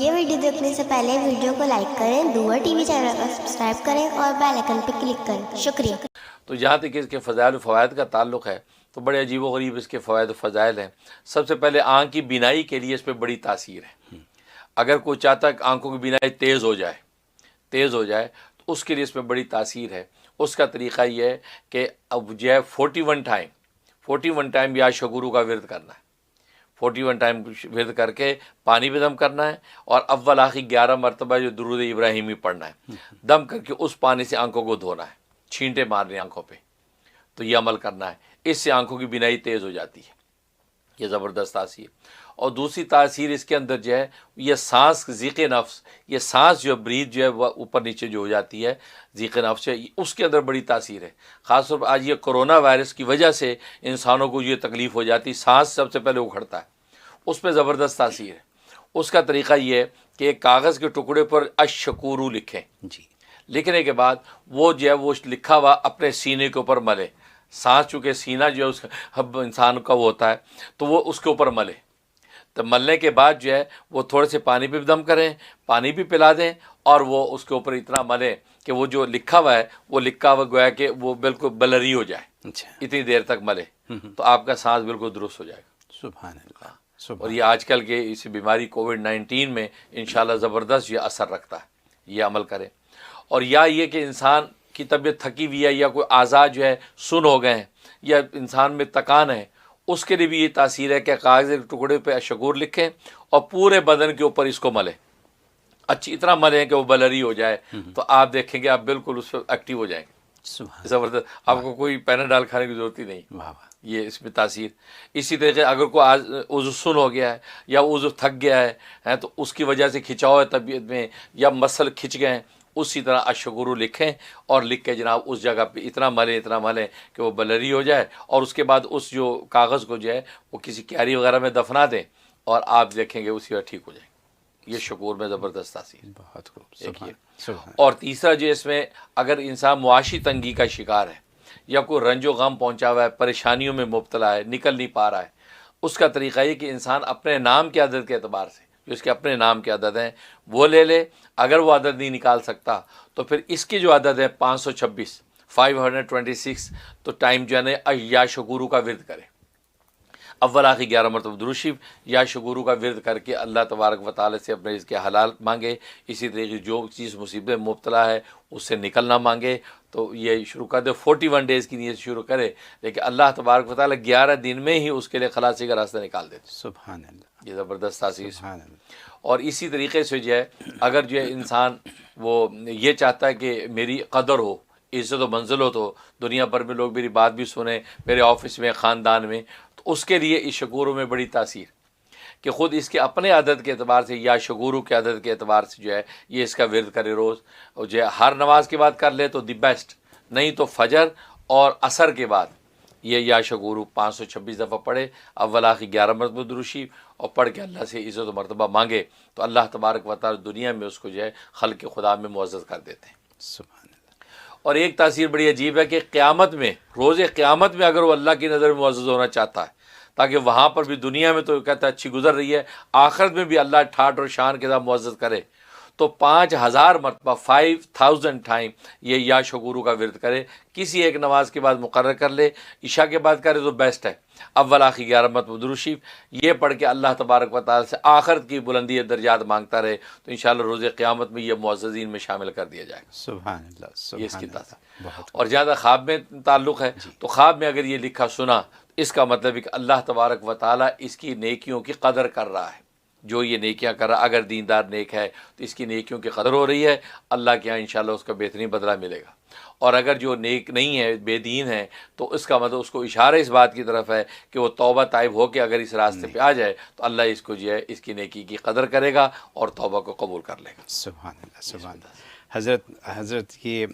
یہ ویڈیو دیکھنے سے پہلے ویڈیو کو لائک کریں، دعا ٹی وی چینل کو سبسکرائب کریں اور بیل آئیکن پہ کلک کریں۔ شکریہ۔ تو جہاں تک اس کے فضائل و فوائد کا تعلق ہے تو بڑے عجیب و غریب اس کے فوائد و فضائل ہیں۔ سب سے پہلے آنکھ کی بینائی کے لیے اس پہ بڑی تاثیر ہے۔ اگر کوئی چاہتا ہے کہ آنکھوں کی بینائی تیز ہو جائے تو اس کے لیے اس میں بڑی تاثیر ہے۔ اس کا طریقہ یہ ہے کہ اب جو ہے 41 ٹائم یا شکورو کا ورد کرنا ہے۔ 41 ٹائم ورد کر کے پانی پہ دم کرنا ہے اور اول آخر 11 مرتبہ جو درود ابراہیمی پڑھنا ہے، دم کر کے اس پانی سے آنکھوں کو دھونا ہے، چھینٹے مارنے آنکھوں پہ، تو یہ عمل کرنا ہے۔ اس سے آنکھوں کی بینائی تیز ہو جاتی ہے، یہ زبردست تاثیر۔ اور دوسری تاثیر اس کے اندر جو ہے یہ سانس، ذیق نفس، یہ سانس جو برید جو ہے وہ اوپر نیچے جو ہو جاتی ہے، ذیق نفس ہے، اس کے اندر بڑی تاثیر ہے۔ خاص طور پر آج یہ کرونا وائرس کی وجہ سے انسانوں کو یہ تکلیف ہو جاتی، سانس سب سے پہلے اکھڑتا ہے، اس پہ زبردست تاثیر ہے۔ اس کا طریقہ یہ ہے کہ ایک کاغذ کے ٹکڑے پر اشکورو لکھیں، لکھنے کے بعد وہ جو ہے وہ لکھا ہوا اپنے سینے کے اوپر ملے۔ سانس چونکہ سینہ جو ہے اس انسان کا وہ ہوتا ہے تو وہ اس کے اوپر ملے، تو ملنے کے بعد جو ہے وہ تھوڑے سے پانی پہ دم کریں، پانی بھی پلا دیں، اور وہ اس کے اوپر اتنا ملیں کہ وہ جو لکھا ہوا ہے وہ لکھا ہوا گویا کہ وہ بالکل بلری ہو جائے، اتنی دیر تک ملے تو آپ کا سانس بالکل درست ہو جائے گا۔ سبحان اللہ۔ اور یہ آج کل کے اس بیماری کووڈ-19 میں انشاءاللہ زبردست یہ اثر رکھتا ہے، یہ عمل کریں۔ اور یا یہ کہ انسان کی طبیعت تھکی ہوئی ہے یا کوئی اعضاء جو ہے سن ہو گئے ہیں یا انسان میں تکان ہے، اس کے لیے بھی یہ تاثیر ہے کہ کاغذ کے ٹکڑے پہ اشکور لکھیں اور پورے بدن کے اوپر اس کو ملیں، اچھی اتنا ملیں کہ وہ بلری ہو جائے، تو آپ دیکھیں گے آپ بالکل اس پہ ایکٹیو ہو جائیں گے، زبردست، آپ کو کوئی پیناڈال کھانے کی ضرورت ہی نہیں۔ یہ اس میں تاثیر۔ اسی طریقے اگر کوئی عضو سن ہو گیا ہے یا عضو تھک گیا ہے تو اس کی وجہ سے کھچاؤ ہے طبیعت میں یا مسل کھچ گئے ہیں، اسی طرح اشکورو لکھیں اور لکھ کے جناب اس جگہ پہ اتنا ملیں کہ وہ بلری ہو جائے، اور اس کے بعد اس جو کاغذ کو جو ہے وہ کسی کیاری وغیرہ میں دفنا دیں اور آپ دیکھیں گے اسی وقت ٹھیک ہو جائیں گے۔ یہ شکور میں زبردست تاثیر۔ بہت خوب۔ اور تیسرا جو اس میں اگر انسان معاشی تنگی کا شکار ہے یا کوئی رنج و غم پہنچا ہوا ہے، پریشانیوں میں مبتلا ہے، نکل نہیں پا رہا ہے، اس کا طریقہ یہ کہ انسان اپنے نام کے عدد کے اعتبار سے جو اس کے اپنے نام کے عدد ہیں وہ لے لے۔ اگر وہ عدد نہیں نکال سکتا تو پھر اس کی جو عدد ہے 526 تو ٹائم جو ہے نا یا شکورو کا ورد کرے، اول آخر 11 مرتبہ درود شریف یا شکورو کا ورد کر کے اللہ تبارک و تعالی سے اپنے اس کے حلال مانگے۔ اسی طریقے جو چیز مصیبت میں مبتلا ہے اس سے نکلنا مانگے، تو یہ شروع کر دے، 41 ڈیز کی نیت شروع کرے، لیکن اللہ تبارک و تعالی 11 دن میں ہی اس کے لیے خلاصی کا راستہ نکال دیتے۔ سبحان اللہ۔ یہ زبردست تاثیر۔ سبحان اللہ۔ اور اسی طریقے سے جو ہے اگر جو ہے انسان وہ یہ چاہتا ہے کہ میری قدر ہو، عزت و منزل ہو، تو دنیا بھر میں لوگ میری بات بھی سنیں، میرے آفس میں، خاندان میں، تو اس کے لیے اس شکورو میں بڑی تاثیر کہ خود اس کے اپنے عدد کے اعتبار سے یا شکورو کے عدد کے اعتبار سے جو ہے یہ اس کا ورد کرے روز، اور جو ہے ہر نماز کے بعد کر لے تو دی بیسٹ، نہیں تو فجر اور عصر کے بعد یہ یا شکورو 526 دفعہ پڑھے، اول آخر 11 مرتبہ درود شریف، اور پڑھ کے اللہ سے عزت و مرتبہ مانگے، تو اللہ تبارک و تعالی دنیا میں اس کو جو ہے خلق خدا میں معزز کر دیتے ہیں۔ سبحان اللہ۔ اور ایک تاثیر بڑی عجیب ہے کہ قیامت میں، روز قیامت میں اگر وہ اللہ کی نظر میں معزز ہونا چاہتا ہے، تاکہ وہاں پر بھی دنیا میں تو کہتا ہے اچھی گزر رہی ہے، آخرت میں بھی اللہ ٹھاٹ اور شان کے ساتھ معزز کرے، تو 5000 مرتبہ 5000 ٹائم یہ یا شکورو کا ورد کرے، کسی ایک نماز کے بعد مقرر کر لے، عشاء کے بعد کرے تو بیسٹ ہے، اول آخر 11 مرتبہ درود شریف یہ پڑھ کے اللہ تبارک و تعالی سے آخرت کی بلندی درجات مانگتا رہے، تو انشاءاللہ روز قیامت میں یہ معززین میں شامل کر دیا جائے گا۔ سبحان اللہ۔ یہ اس کی سبحان تاثیر۔ اللہ۔ اور زیادہ خواب میں تعلق ہے تو خواب میں اگر یہ لکھا سنا، اس کا مطلب ہے کہ اللہ تبارک و تعالی اس کی نیکیوں کی قدر کر رہا ہے، جو یہ نیکیاں کر رہا، اگر دیندار نیک ہے تو اس کی نیکیوں کی قدر ہو رہی ہے، اللہ کے یہاں انشاءاللہ اس کا بہترین بدلہ ملے گا۔ اور اگر جو نیک نہیں ہے، بے دین ہے، تو اس کا مطلب اس کو اشارہ اس بات کی طرف ہے کہ وہ توبہ طائب ہو کے اگر اس راستے پہ آ جائے تو اللہ اس کو جو ہے اس کی نیکی کی قدر کرے گا اور توبہ کو قبول کر لے گا۔ سبحان اللہ۔ سبحان اللہ۔ حضرت یہ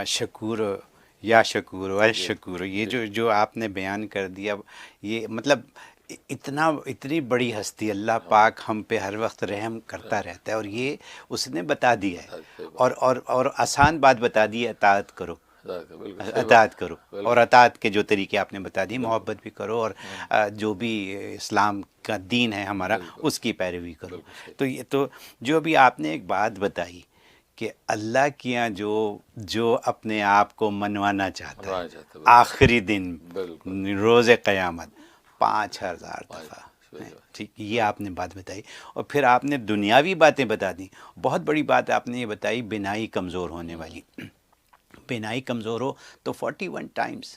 شکور یا شکور و شکور، یہ جو آپ نے بیان کر دیا، یہ مطلب اتنی بڑی ہستی اللہ پاک ہم پہ ہر وقت رحم کرتا رہتا ہے، اور یہ اس نے بتا دیا ہے، اور آسان بات بتا دی ہے، اطاعت کرو، اطاعت کرو، اور اطاعت کے جو طریقے آپ نے بتا دیے، محبت بھی کرو، اور جو بھی اسلام کا دین ہے ہمارا اس کی پیروی کرو۔ تو یہ تو جو ابھی آپ نے ایک بات بتائی کہ اللہ کے یہاں جو اپنے آپ کو منوانا چاہتا ہے آخری دن روز قیامت 5000 دفعہ، ٹھیک، یہ آپ نے بات بتائی۔ اور پھر آپ نے دنیاوی باتیں بتا دیں۔ بہت بڑی بات آپ نے یہ بتائی، بینائی کمزور ہونے والی۔ بینائی کمزور ہو تو 41 ٹائمز،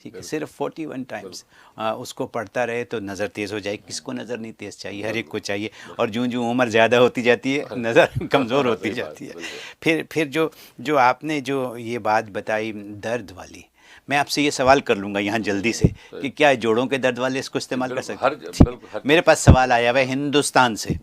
ٹھیک ہے، صرف 41 ٹائمز اس کو پڑھتا رہے تو نظر تیز ہو جائے۔ کس کو نظر نہیں تیز چاہیے؟ ہر ایک کو چاہیے۔ اور جوں عمر زیادہ ہوتی جاتی ہے نظر کمزور ہوتی جاتی ہے۔ پھر جو آپ نے جو یہ بات بتائی درد والی، میں آپ سے یہ سوال کر لوں گا یہاں جلدی سے کہ کیا جوڑوں کے درد والے اس کو استعمال کر سکتے ہیں؟ میرے پاس سوال آیا ہوا ہے ہندوستان سے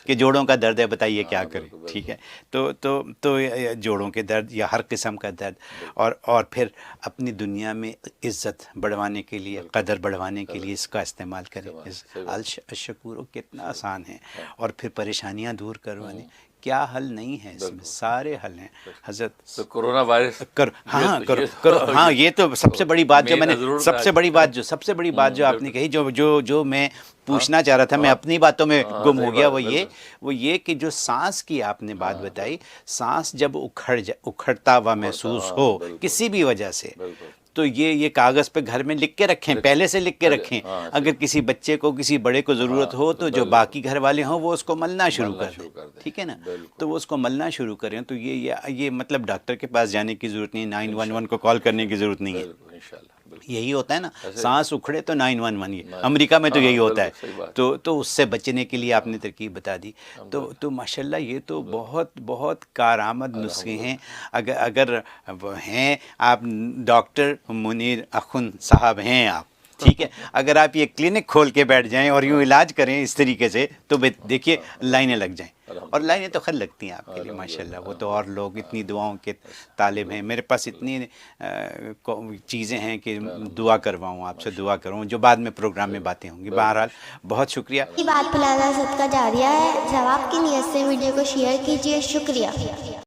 کہ جوڑوں کا درد ہے، بتائیے کیا کریں؟ ٹھیک ہے، تو جوڑوں کے درد یا ہر قسم کا درد، اور پھر اپنی دنیا میں عزت بڑھوانے کے لیے، قدر بڑھوانے کے لیے اس کا استعمال کریں۔ الشکور کتنا آسان ہے، اور پھر پریشانیاں دور کروانے، کیا حل نہیں ہے اس میں؟ سارے حل ہیں حضرت۔ تو کرونا وائرس کرو، ہاں، یہ تو سب سے بڑی بات جو میں نے سب سے بڑی بات جو آپ نے کہی، جو میں پوچھنا چاہ رہا تھا، میں اپنی باتوں میں گم ہو گیا، وہ یہ کہ جو سانس کی آپ نے بات بتائی، سانس جب اکھڑتا ہوا محسوس ہو کسی بھی وجہ سے، تو یہ کاغذ پہ گھر میں لکھ کے رکھیں، پہلے سے لکھ کے رکھیں۔ اگر کسی بچے کو کسی بڑے کو ضرورت ہو تو جو باقی گھر والے ہوں وہ اس کو ملنا شروع کر دیں، ٹھیک ہے نا؟ تو وہ اس کو ملنا شروع کریں۔ تو یہ مطلب ڈاکٹر کے پاس جانے کی ضرورت نہیں، 911 کو کال کرنے کی ضرورت نہیں ہے۔ یہی ہوتا ہے نا، سانس اکھڑے تو 911، یہ امریکہ میں تو یہی ہوتا ہے۔ تو اس سے بچنے کے لیے آپ نے ترکیب بتا دی۔ تو ماشاءاللہ یہ تو بہت کارآمد نسخے ہیں۔ اگر ہیں آپ ڈاکٹر منیر اخن صاحب ہیں آپ، ٹھیک ہے، اگر آپ یہ کلینک کھول کے بیٹھ جائیں اور یوں علاج کریں اس طریقے سے، تو دیکھیے لائنیں لگ جائیں، اور لائنیں تو خیر لگتی ہیں آپ کے لیے ماشاءاللہ۔ وہ تو اور لوگ اتنی دعاؤں کے طالب ہیں، میرے پاس اتنی چیزیں ہیں کہ دعا کرواؤں، آپ سے دعا کروں، جو بعد میں پروگرام میں باتیں ہوں گی۔ بہرحال بہت شکریہ۔ یہ بات پلانا صدقہ جاریہ ہے، ثواب کی نیت سے ویڈیو کو شیئر کیجیے، شکریہ۔